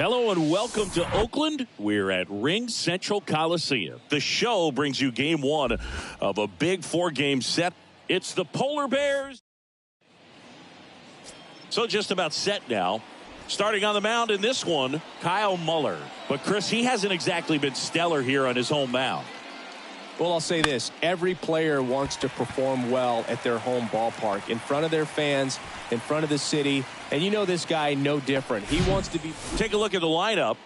Hello and welcome to Oakland. We're at Ring Central Coliseum. The show brings you game one of a big 4-game set. It's the Polar Bears. So just about set now. Starting on the mound in this one, Kyle Muller. But Chris, he hasn't exactly been stellar here on his home mound. Well, I'll say this. Every player wants to perform well at their home ballpark, in front of their fans, in front of the city. And you know this guy no different. He wants to be. Take a look at the lineup.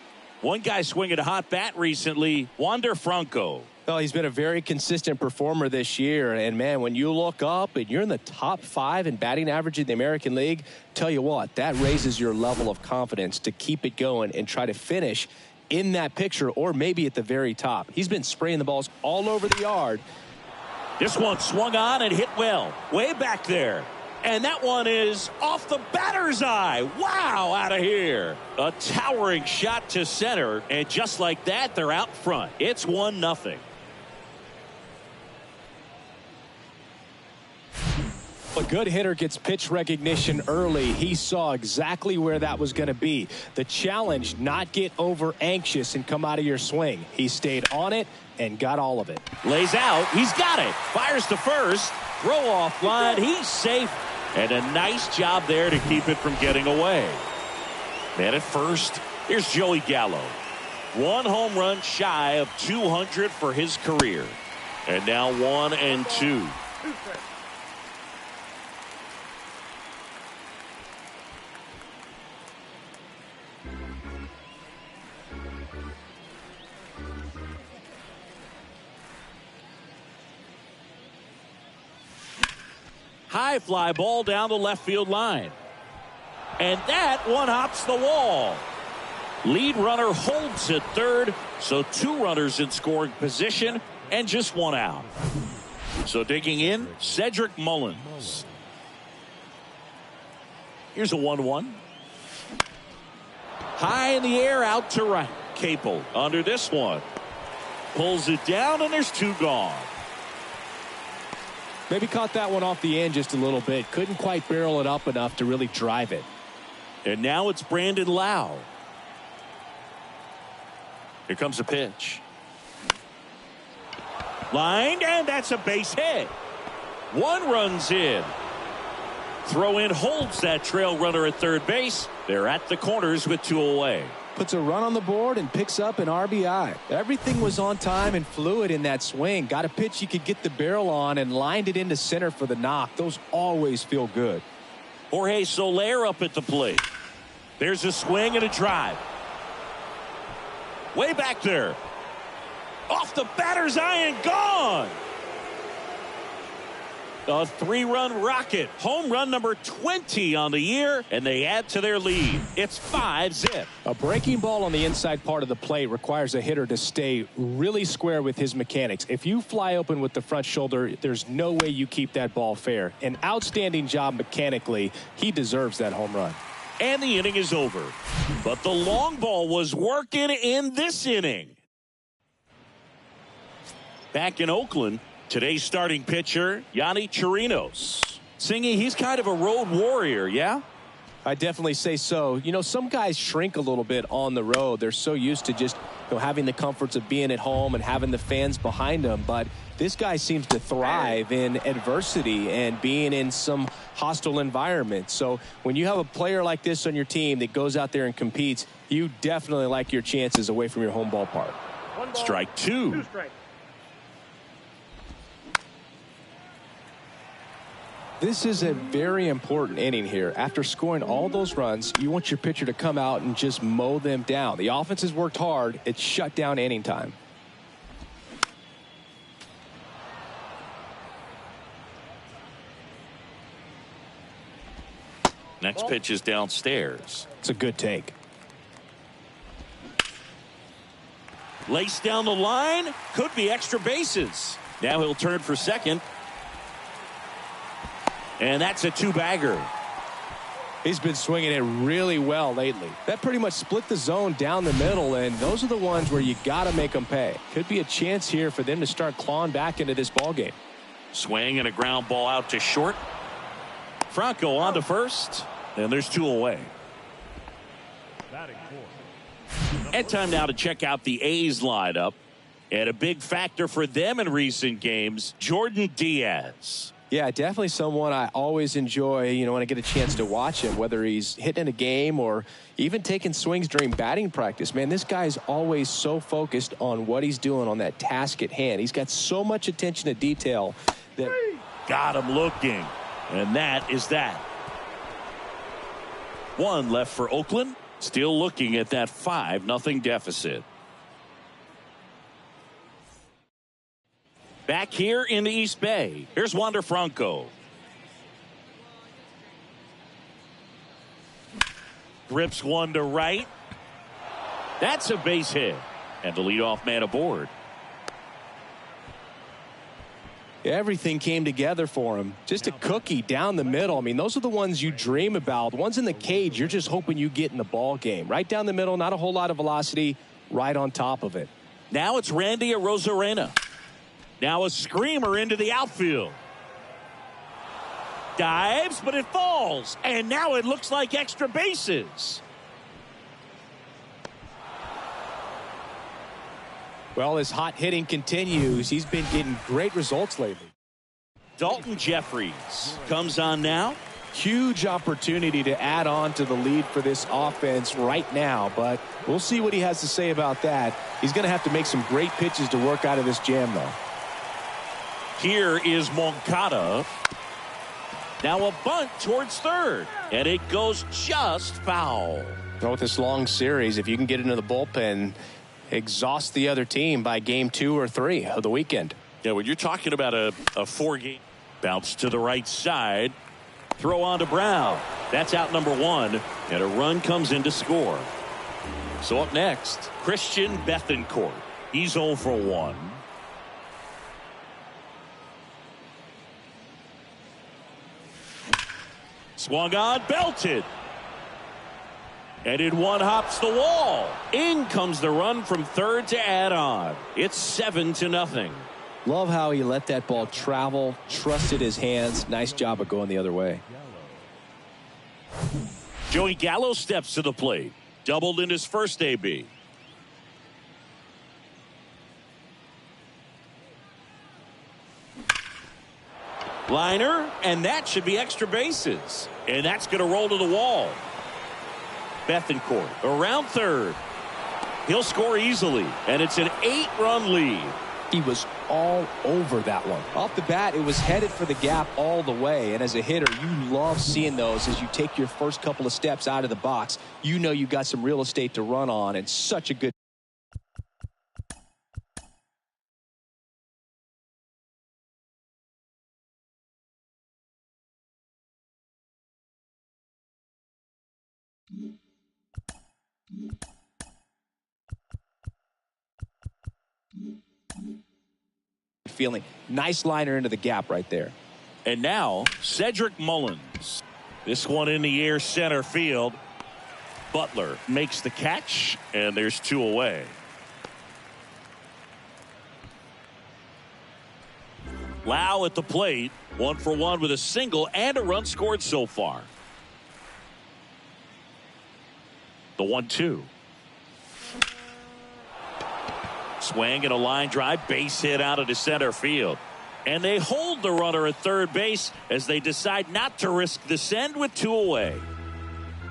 One guy swinging a hot bat recently, Wander Franco. Well, he's been a very consistent performer this year. And, man, when you look up and you're in the top 5 in batting average in the American League, tell you what, that raises your level of confidence to keep it going and try to finish in that picture or maybe at the very top. He's been spraying the balls all over the yard. This one swung on and hit well. Way back there. And that one is off the batter's eye. Wow, out of here. A towering shot to center. And just like that, they're out front. It's 1-0. A good hitter gets pitch recognition early. He saw exactly where that was going to be. The challenge, not get over anxious and come out of your swing. He stayed on it and got all of it. Lays out. He's got it. Fires to first. Throw off line. He's safe. And a nice job there to keep it from getting away. Man at first. Here's Joey Gallo. 1 home run shy of 200 for his career. And now 1-2. High fly ball down the left field line. And that one hops the wall. Lead runner holds at third. So 2 runners in scoring position and just 1 out. So digging in, Cedric Mullins. Here's a 1-1. High in the air out to right. Capel under this one. Pulls it down and there's 2 gone. Maybe caught that one off the end just a little bit. Couldn't quite barrel it up enough to really drive it. And now it's Brandon Lau. Here comes a pitch. Lined, and that's a base hit. 1 run's in. Throw in holds that trail runner at third base. They're at the corners with 2 away. Puts a run on the board and picks up an RBI. Everything was on time and fluid in that swing. Got a pitch you could get the barrel on and lined it into center for the knock. Those always feel good. Jorge Soler up at the plate. There's a swing and a drive. Way back there. Off the batter's eye and gone. A 3-run rocket. Home run number 20 on the year, and they add to their lead. It's 5-zip. A breaking ball on the inside part of the plate requires a hitter to stay really square with his mechanics. If you fly open with the front shoulder, there's no way you keep that ball fair. An outstanding job mechanically. He deserves that home run. And the inning is over. But the long ball was working in this inning. Back in Oakland, today's starting pitcher, Yonny Chirinos. Singy, he's kind of a road warrior, yeah? I definitely say so. You know, some guys shrink a little bit on the road. They're so used to just having the comforts of being at home and having the fans behind them. But this guy seems to thrive in adversity and being in some hostile environment. So when you have a player like this on your team that goes out there and competes, you definitely like your chances away from your home ballpark. Strike 2. This is a very important inning here. After scoring all those runs, you want your pitcher to come out and just mow them down. The offense has worked hard. It's shut down inning time. Next pitch is downstairs. It's a good take. Lace down the line. Could be extra bases. Now he'll turn for second. And that's a 2-bagger. He's been swinging it really well lately. That pretty much split the zone down the middle, and those are the ones where you got to make them pay. Could be a chance here for them to start clawing back into this ballgame. Swing and a ground ball out to short. Franco on to first, and there's 2 away. And time now to check out the A's lineup. And a big factor for them in recent games, Jordan Diaz. Yeah, definitely someone I always enjoy, when I get a chance to watch him, whether he's hitting a game or even taking swings during batting practice. Man, this guy's always so focused on what he's doing on that task at hand. He's got so much attention to detail. Got him looking. And that is that. One left for Oakland. Still looking at that 5-0 deficit. Back here in the East Bay, here's Wander Franco. Grips one to right. That's a base hit. And the leadoff man aboard. Everything came together for him. Just a cookie down the middle. I mean, those are the ones you dream about. The ones in the cage, you're just hoping you get in the ball game. Right down the middle, not a whole lot of velocity, right on top of it. Now it's Randy Arozarena. Now a screamer into the outfield. Dives, but it falls. And now it looks like extra bases. Well, his hot hitting continues. He's been getting great results lately. Dalton Jeffries comes on now. Huge opportunity to add on to the lead for this offense right now, but we'll see what he has to say about that. He's going to have to make some great pitches to work out of this jam, though. Here is Moncada. Now a bunt towards third, and it goes just foul. With this long series, if you can get into the bullpen, exhaust the other team by game 2 or 3 of the weekend. Yeah, when you're talking about a 4-game bounce to the right side, throw on to Brown. That's out number 1, and a run comes in to score. So up next, Christian Bethancourt. He's 0 for 1. Swung on, belted. And in one hops the wall. In comes the run from third to add on. It's 7-0. Love how he let that ball travel, trusted his hands. Nice job of going the other way. Joey Gallo steps to the plate. Doubled in his first AB. Liner, and that should be extra bases. And that's going to roll to the wall. Bethancourt around third. He'll score easily, and it's an 8-run lead. He was all over that one. Off the bat, it was headed for the gap all the way. And as a hitter, you love seeing those as you take your first couple of steps out of the box. You know you got some real estate to run on, and such a good feeling. Nice liner into the gap right there. And now Cedric Mullins. This one in the air center field. Butler makes the catch, and there's 2 away. Lau at the plate, 1 for 1 with a single and a run scored so far. The 1-2. Swing and a line drive, base hit out into center field. And they hold the runner at third base as they decide not to risk the send with 2 away.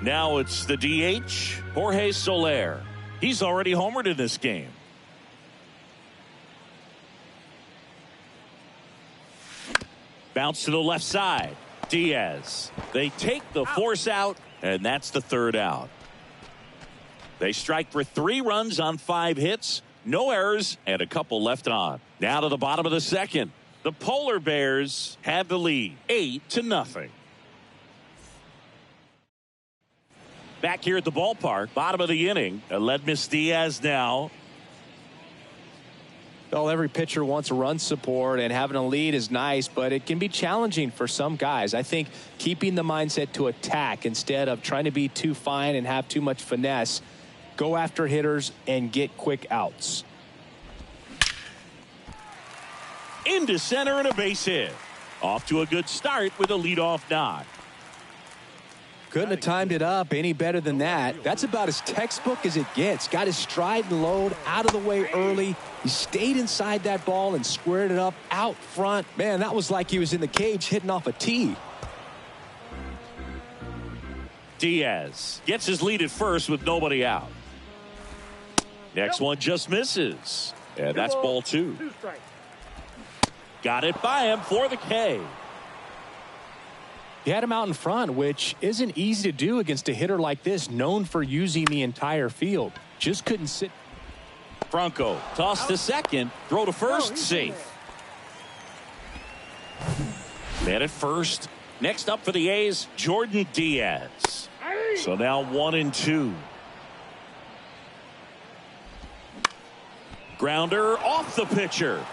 Now it's the DH, Jorge Soler. He's already homered in this game. Bounce to the left side. Diaz. They take the force out, and that's the 3rd out. They strike for 3 runs on 5 hits. No errors and a couple left on. Now to the bottom of the 2nd. The Polar Bears have the lead, 8-0. Back here at the ballpark, bottom of the inning. Aledmys Diaz now. Well, every pitcher wants run support, and having a lead is nice, but it can be challenging for some guys. I think keeping the mindset to attack instead of trying to be too fine and have too much finesse. Go after hitters and get quick outs. Into center and a base hit. Off to a good start with a leadoff knock. Couldn't have timed it up any better than that. That's about as textbook as it gets. Got his stride and load out of the way early. He stayed inside that ball and squared it up out front. Man, that was like he was in the cage hitting off a tee. Diaz gets his lead at first with nobody out. Next one just misses. And that's ball 2. Got it by him for the K. He had him out in front, which isn't easy to do against a hitter like this, known for using the entire field. Just couldn't sit. Franco toss to second, throw to first, safe. Man at first. Next up for the A's, Jordan Diaz. So now 1-2. Grounder off the pitcher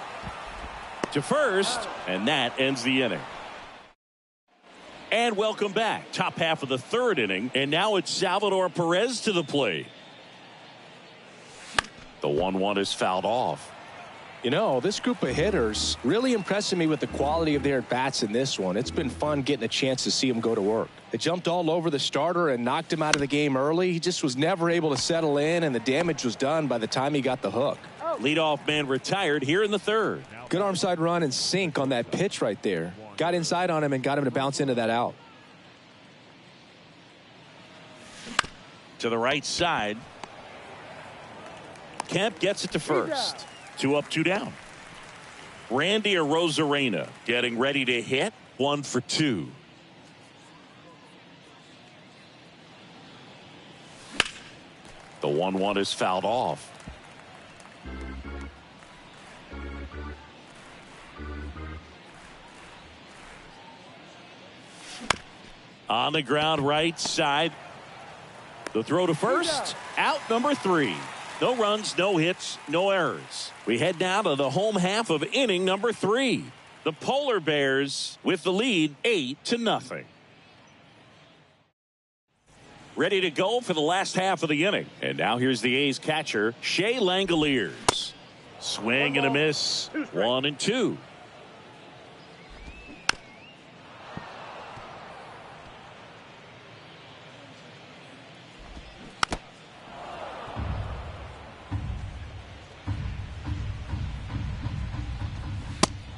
to first, and that ends the inning. And welcome back. Top half of the 3rd inning, and now it's Salvador Perez to the plate. The 1-1 is fouled off. You know, this group of hitters really impressing me with the quality of their at-bats in this one. It's been fun getting a chance to see them go to work. They jumped all over the starter and knocked him out of the game early. He just was never able to settle in, and the damage was done by the time he got the hook. Leadoff man retired here in the 3rd. Good arm side run and sink on that pitch right there. Got inside on him and got him to bounce into that out. To the right side. Kemp gets it to first. 2 up, 2 down. Randy Arozarena getting ready to hit. 1 for 2. The 1-1 is fouled off. On the ground right side. The throw to first. Out number 3. No runs, no hits, no errors. We head now to the home half of inning number 3. The Polar Bears with the lead 8-0. Ready to go for the last half of the inning. And now here's the A's catcher, Shea Langoliers. Swing and a miss. 1-2.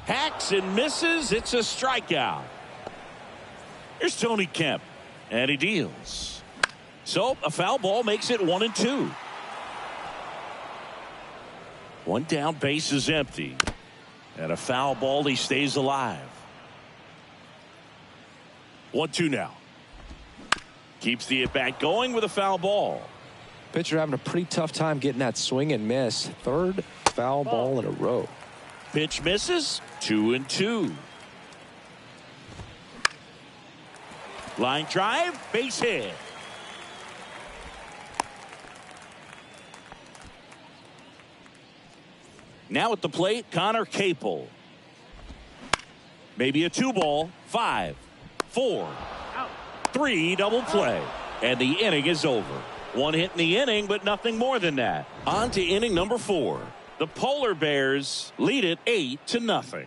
Hacks and misses. It's a strikeout. Here's Tony Kemp, and he deals. So a foul ball makes it 1-2. 1 down, base is empty. And a foul ball, he stays alive. 1-2 now. Keeps the at-bat going with a foul ball. Pitcher having a pretty tough time getting that swing and miss. 3rd foul ball in a row. Pitch misses. 2-2. Line drive, base hit. Now at the plate, Connor Capel. Maybe a 2-ball. 5, 4, 3, double play. And the inning is over. 1 hit in the inning, but nothing more than that. On to inning number 4. The Polar Bears lead it 8-0.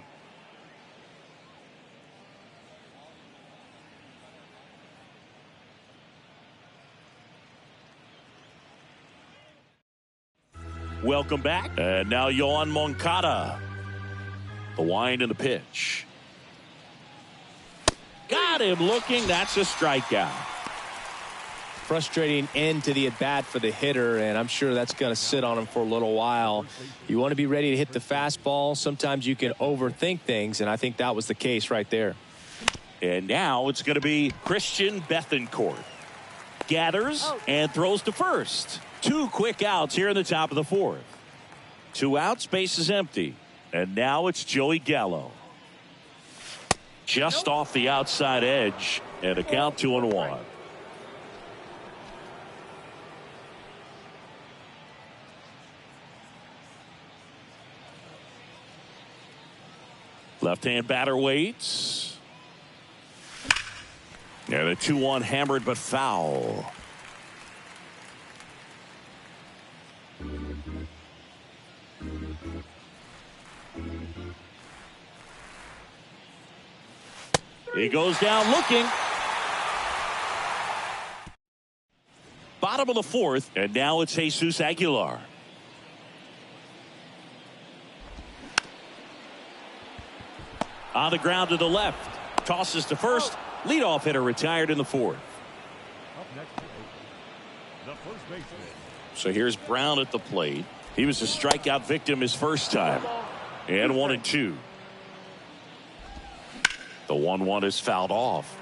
Welcome back. And now Yohan Moncada. The wind and the pitch. Got him looking. That's a strikeout. Frustrating end to the at-bat for the hitter, and I'm sure that's going to sit on him for a little while. You want to be ready to hit the fastball. Sometimes you can overthink things, and I think that was the case right there. And now it's going to be Christian Bethancourt. Gathers and throws to first. 2 quick outs here in the top of the 4th. 2 outs, base is empty. And now it's Joey Gallo. Just off the outside edge, and a count 2-1. Left-hand batter waits. And the 2-1 hammered but foul. He goes down looking. bottom of the fourth, and now it's Jesus Aguilar. On the ground to the left. Tosses to first. Leadoff hitter retired in the fourth. Up next, the first baseman. So here's Brown at the plate. He was a strikeout victim his first time. And 1-2. The 1-1 is fouled off.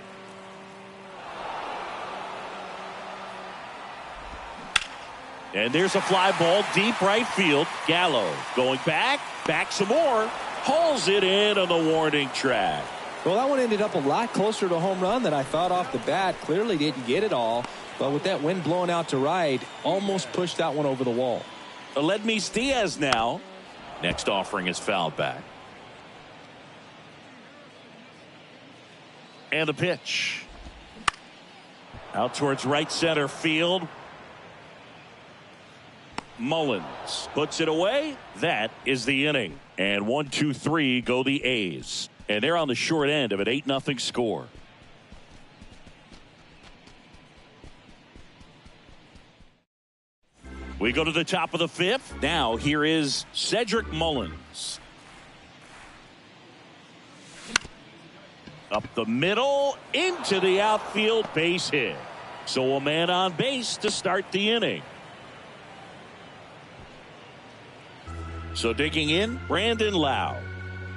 And there's a fly ball deep right field. Gallo going back some more. Hauls it in on the warning track. Well, that one ended up a lot closer to a home run than I thought off the bat. Clearly didn't get it all. But with that wind blowing out to right, almost pushed that one over the wall. Aledmys Diaz now. Next offering is fouled back. And a pitch. Out towards right center field. Mullins puts it away. That is the inning. And 1-2-3 go the A's. And they're on the short end of an 8-0 score. We go to the top of the fifth. Now here is Cedric Mullins. Up the middle, into the outfield, base hit. So a man on base to start the inning. So digging in, Brandon Lowe.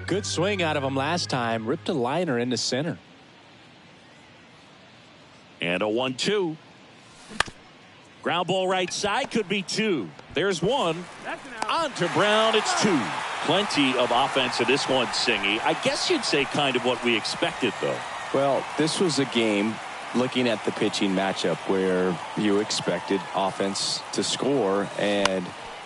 Good swing out of him last time. Ripped a liner into center. And a 1-2. Ground ball right side, could be two. There's one. On to Brown, it's two. Plenty of offense in this one, Singy. I guess you'd say kind of what we expected, though. Well, this was a game, looking at the pitching matchup, where you expected offense to score, and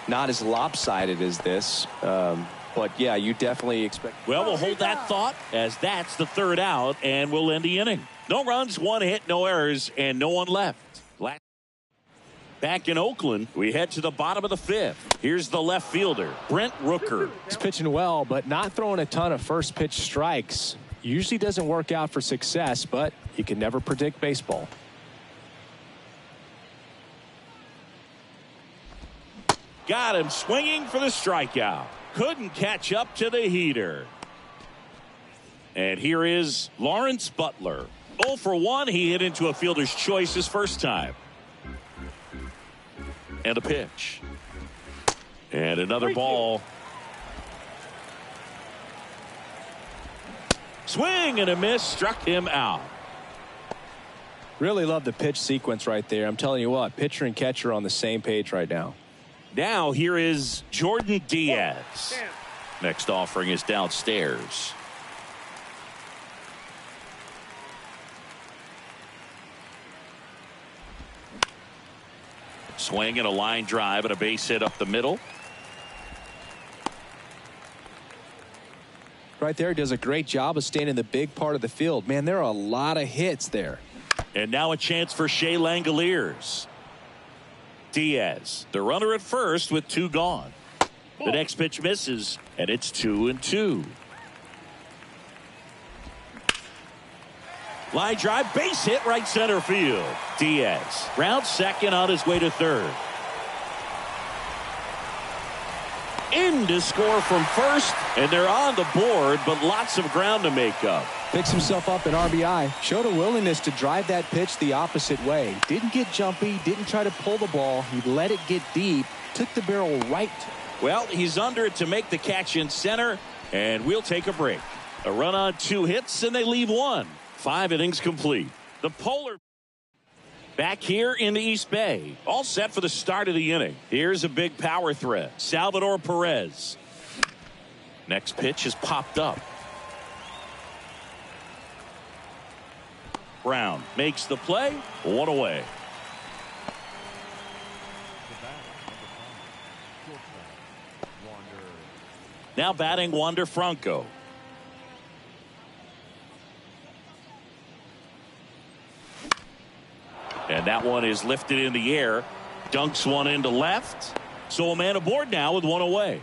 not as lopsided as this. But, yeah, you definitely expect. Well, we'll hold that thought as that's the third out, and we'll end the inning. No runs, one hit, no errors, and no one left. Back in Oakland, we head to the bottom of the fifth. Here's the left fielder, Brent Rooker. He's pitching well, but not throwing a ton of first pitch strikes. Usually doesn't work out for success, but you can never predict baseball. Got him swinging for the strikeout. Couldn't catch up to the heater. And here is Lawrence Butler. 0 for 1. He hit into a fielder's choice his first time. And a pitch. And another ball. Swing and a miss. Struck him out. Really love the pitch sequence right there. I'm telling you what, pitcher and catcher on the same page right now. Now here is Jordan Diaz. Next offering is downstairs. Swing and a line drive and a base hit up the middle. Right there, does a great job of staying in the big part of the field. Man, there are a lot of hits there. And now a chance for Shea Langoliers. Diaz, the runner at first with two gone. The next pitch misses, and it's 2-2. Line drive, base hit right center field. Diaz, round second on his way to third. In to score from first, and they're on the board, but lots of ground to make up. Picks himself up an RBI. Showed a willingness to drive that pitch the opposite way. Didn't get jumpy, didn't try to pull the ball. He let it get deep, took the barrel right. Well, he's under it to make the catch in center, and we'll take a break. A run on 2 hits, and they leave 1. 5 innings complete. The Polar back here in the East Bay. All set for the start of the inning. Here's a big power threat. Salvador Perez. Next pitch is popped up. Brown makes the play. 1 away. Now batting Wander Franco. And that one is lifted in the air. Dunks one into left. So a man aboard now with 1 away.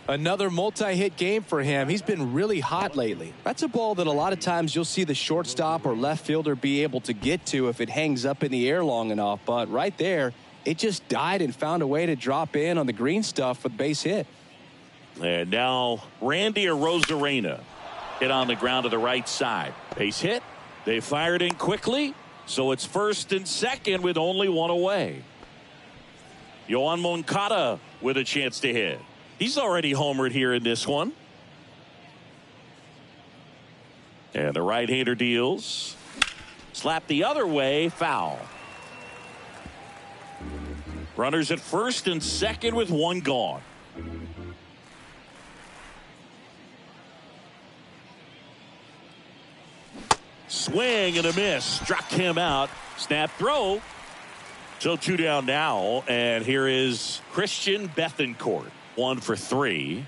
Another multi-hit game for him. He's been really hot lately. That's a ball that a lot of times you'll see the shortstop or left fielder be able to get to if it hangs up in the air long enough. But right there, it just died and found a way to drop in on the green stuff for the base hit. And now Randy Arozarena hit on the ground to the right side. Base hit. They fired in quickly, so it's first and second with only one away. Yoan Moncada with a chance to hit. He's already homered here in this one. And the right-hander deals. Slap the other way, foul. Runners at first and second with one gone. Swing and a miss. Struck him out. Snap throw. So 2 down now. And here is Christian Bethancourt. 1 for 3.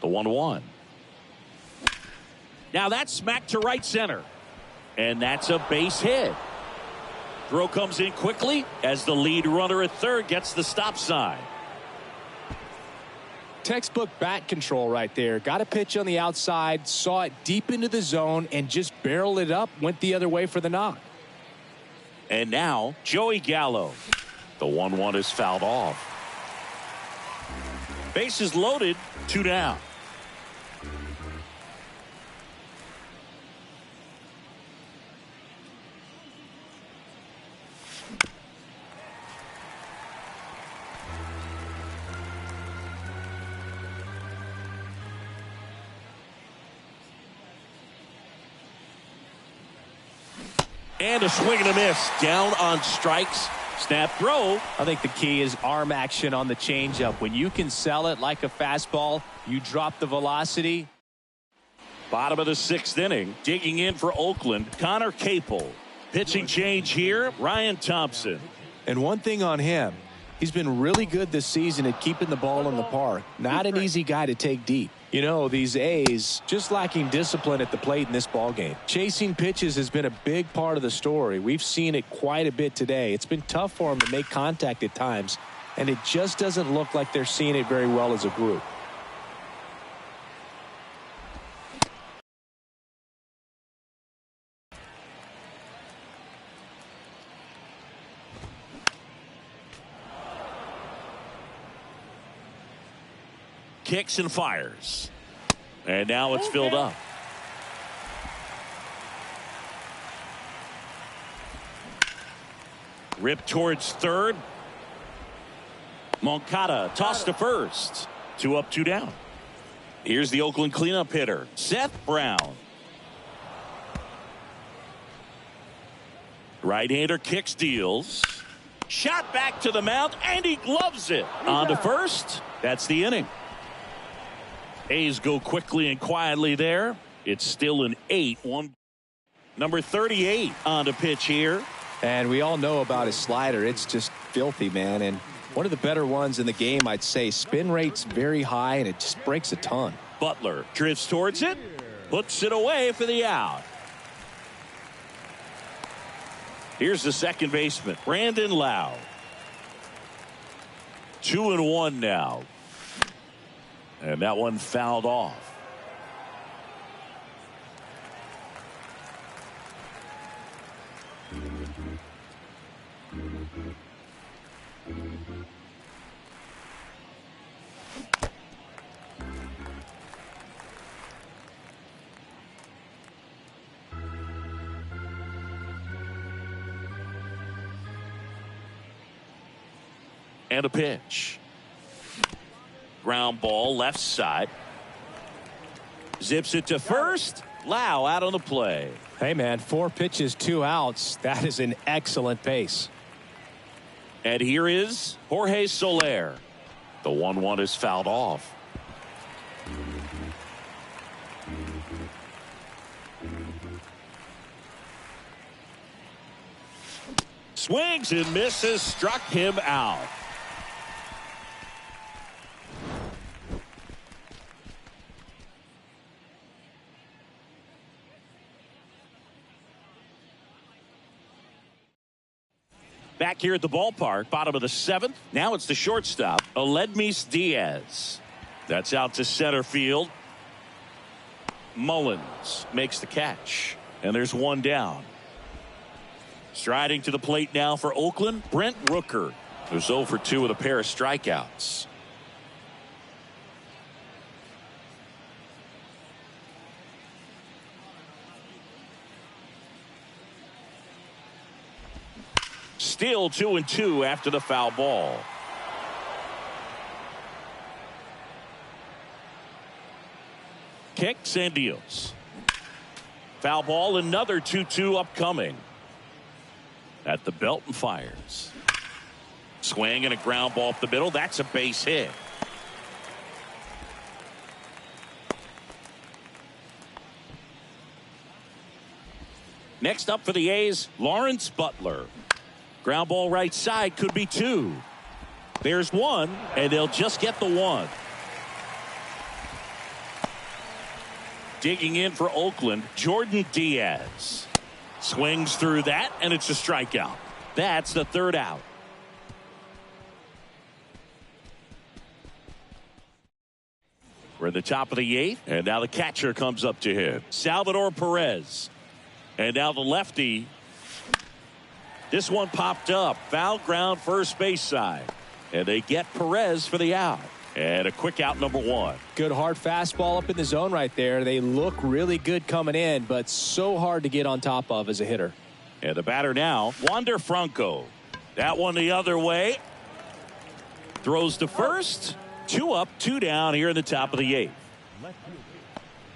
The 1-1. Now that's smacked to right center. And that's a base hit. Throw comes in quickly as the lead runner at third gets the stop sign. Textbook bat control right there. Got a pitch on the outside, saw it deep into the zone, and just barreled it up, went the other way for the knock. And now Joey Gallo. The 1-1 is fouled off. Bases loaded, 2 down. And a swing and a miss. Down on strikes. Snap throw. I think the key is arm action on the changeup. When you can sell it like a fastball, you drop the velocity. Bottom of the 6th inning. Digging in for Oakland, Connor Capel. Pitching change here, Ryan Thompson. And one thing on him, he's been really good this season at keeping the ball in the park. Not an easy guy to take deep. You know, these A's just lacking discipline at the plate in this ballgame. Chasing pitches has been a big part of the story. We've seen it quite a bit today. It's been tough for them to make contact at times, and it just doesn't look like they're seeing it very well as a group. Kicks and fires. And now it's filled up. Rip towards third. Moncada tossed to first. 2 up, 2 down. Here's the Oakland cleanup hitter, Seth Brown. Right-hander kicks, deals. Shot back to the mound, and he gloves it. On to first. That's the inning. A's go quickly and quietly there. It's still an 8-1. Number 38 on the pitch here. And we all know about his slider. It's just filthy, man. And one of the better ones in the game, I'd say. Spin rate's very high, and it just breaks a ton. Butler drifts towards it. Puts it away for the out. Here's the second baseman, Brandon Lau. 2-1 now. And that one fouled off. And a pitch. Ground ball left side. Zips it to first. Lau out on the play. Hey, man, 4 pitches, 2 outs. That is an excellent pace. And here is Jorge Soler. The 1-1 is fouled off. Swings and misses. Struck him out. Back here at the ballpark, bottom of the 7th. Now it's the shortstop, Aledmys Diaz. That's out to center field. Mullins makes the catch. And there's one down. Striding to the plate now for Oakland, Brent Rooker, who's 0 for 2 with a pair of strikeouts. Still 2-2 after the foul ball. Kicks and deals. Foul ball, another 2-2 upcoming. At the belt and fires. Swing and a ground ball up the middle. That's a base hit. Next up for the A's, Lawrence Butler. Ground ball right side, could be 2. There's 1, and they'll just get the 1. Digging in for Oakland, Jordan Diaz. Swings through that, and it's a strikeout. That's the 3rd out. We're at the top of the 8th, and now the catcher comes up to him, Salvador Perez. And now the lefty. This one popped up. Foul ground first base side. And they get Perez for the out. And a quick out, number 1. Good hard fastball up in the zone right there. They look really good coming in, but so hard to get on top of as a hitter. And the batter now, Wander Franco. That one the other way. Throws to first. 2 up, 2 down here in the top of the 8th. Left fielder,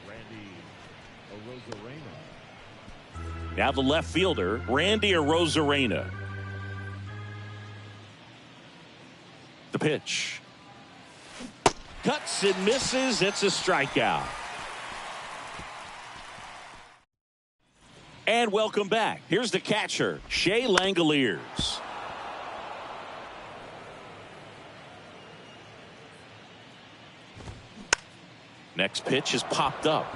Randy Arozarena. Now the left fielder, Randy Arozarena. The pitch. Cuts and misses. It's a strikeout. And welcome back. Here's the catcher, Shea Langoliers. Next pitch is popped up.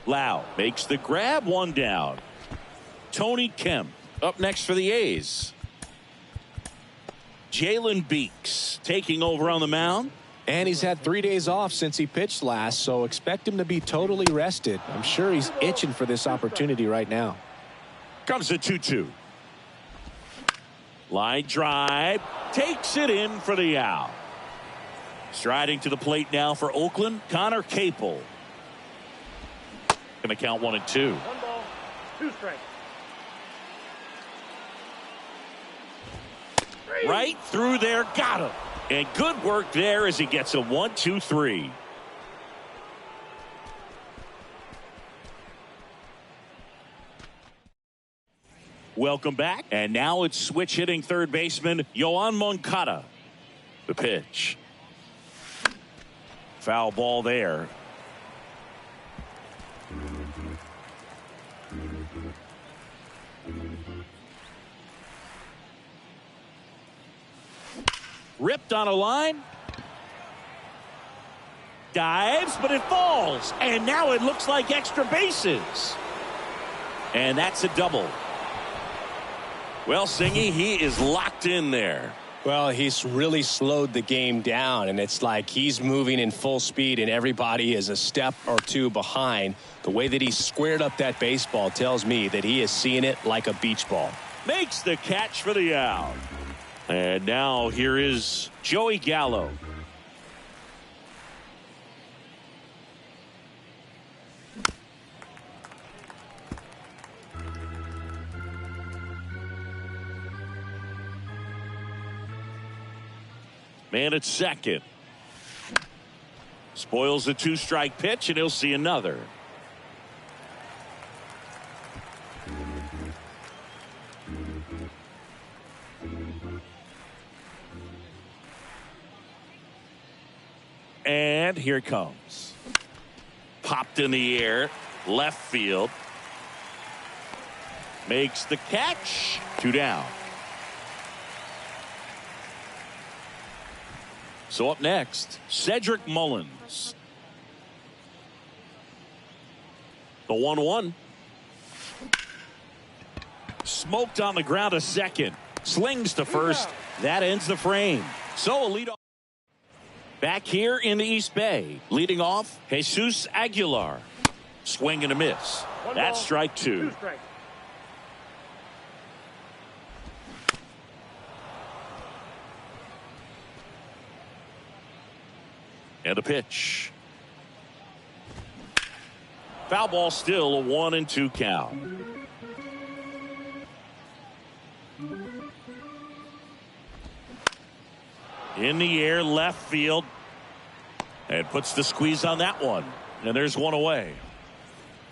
Lau makes the grab, 1 down. Tony Kemp up next for the A's. Jalen Beeks taking over on the mound. And he's had 3 days off since he pitched last, so expect him to be totally rested. I'm sure he's itching for this opportunity right now. Comes the 2-2. Line drive. Takes it in for the out. Striding to the plate now for Oakland, Connor Capel. Going to count 1 and 2. 1 ball, 2 strikes. Right through there, got him. And good work there as he gets a 1-2-3. Welcome back. And now it's switch hitting third baseman Yoan Moncada. The pitch. Foul ball there. Ripped on a line. Dives, but it falls. And now it looks like extra bases. And that's a double. Well, Singy, he is locked in there. Well, he's really slowed the game down, and it's like he's moving in full speed, and everybody is a step or 2 behind. The way that he squared up that baseball tells me that he is seeing it like a beach ball. Makes the catch for the out. And now here is Joey Gallo. Man at second. Spoils the 2-strike pitch, and he'll see another. And here it comes. Popped in the air, left field. Makes the catch. 2 down. So up next, Cedric Mullins. The 1-1. smoked on the ground a second. Slings to first. That ends the frame. So a leadoff. Back here in the East Bay. Leading off, Jesus Aguilar. Swing and a miss. That's strike two. And a pitch. Foul ball, still a 1-2 count. In the air, left field. And puts the squeeze on that one. And there's one away.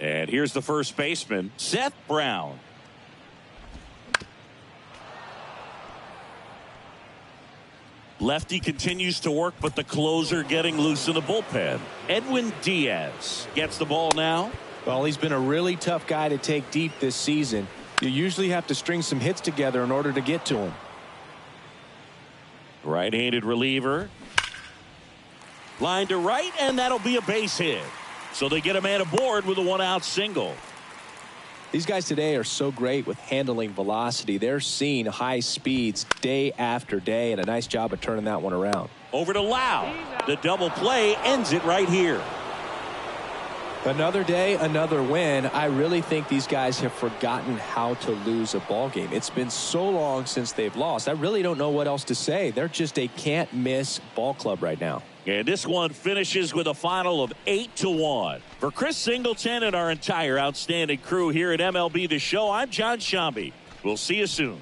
And here's the first baseman, Seth Brown. Lefty continues to work, but the closer getting loose in the bullpen. Edwin Diaz gets the ball now. Well, he's been a really tough guy to take deep this season. You usually have to string some hits together in order to get to him. Right-handed reliever. Line to right, and that'll be a base hit. So they get a man aboard with a one-out single. These guys today are so great with handling velocity. They're seeing high speeds day after day, and a nice job of turning that one around. Over to Lau. The double play ends it right here. Another day, another win. I really think these guys have forgotten how to lose a ball game. It's been so long since they've lost. I really don't know what else to say. They're just a can't-miss ball club right now. And this one finishes with a final of 8-1. For Chris Singleton and our entire outstanding crew here at MLB The Show, I'm John Shambi. We'll see you soon.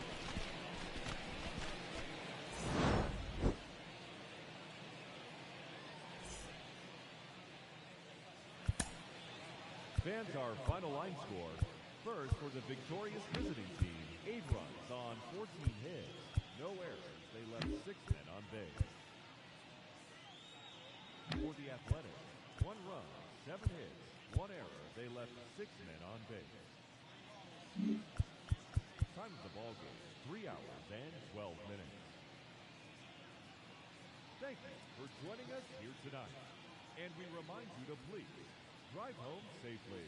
Fans, our final line score. First, for the victorious visiting team, 8 runs on 14 hits. No errors. They left 6 men on base. For the Athletics, 1 run, 7 hits, 1 error. They left 6 men on base. Time of the ball game, 3 hours and 12 minutes. Thank you for joining us here tonight. And we remind you to please drive home safely.